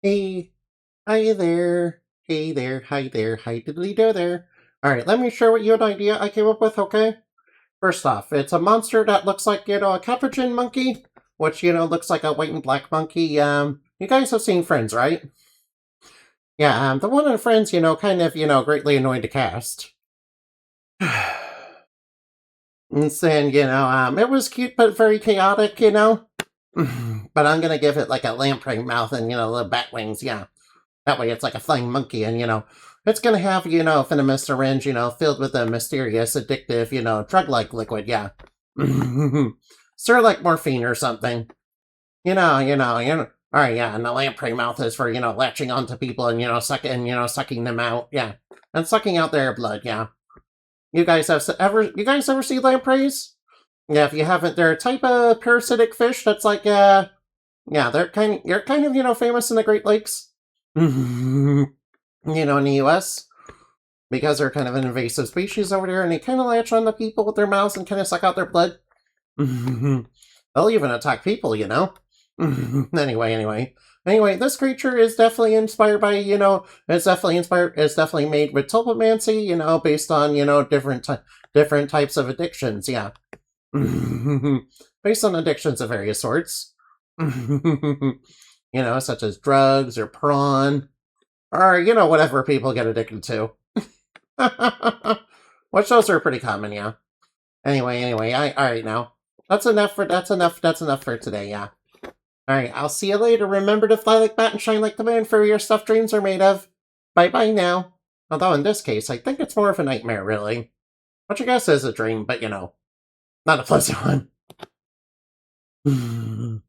Hey, hi there. Hey there, hi there, hi diddly do there. Alright, let me share with you an idea I came up with, okay? First off, it's a monster that looks like, a capuchin monkey, which, looks like a white and black monkey. You guys have seen Friends, right? Yeah, the one in Friends, kind of, greatly annoyed the cast. And saying, it was cute but very chaotic, But I'm gonna give it like a lamprey mouth and, the bat wings, yeah. That way it's like a flying monkey and, it's gonna have, a venomous syringe, filled with a mysterious, addictive, drug-like liquid, yeah. Sort of like morphine or something. Alright, yeah, and the lamprey mouth is for, latching onto people and, sucking them out, yeah. And sucking out their blood, yeah. You guys ever see lampreys? Yeah, if you haven't, they're a type of parasitic fish that's like, yeah, you're kind of, famous in the Great Lakes. In the US, because they're kind of an invasive species over there, and they kind of latch on to people with their mouths and kind of suck out their blood. They'll even attack people, Anyway, this creature is definitely inspired by, it's definitely made with tulpamancy, based on, different types of addictions, yeah. Based on addictions of various sorts. Such as drugs or prawn, or, whatever people get addicted to. Which those are pretty common, yeah. Anyway, alright now. That's enough for today, yeah. Alright, I'll see you later. Remember to fly like bat and shine like the moon for your stuffed dreams are made of. Bye-bye now. Although in this case, I think it's more of a nightmare, really. Which I guess is a dream, but not a pleasant one.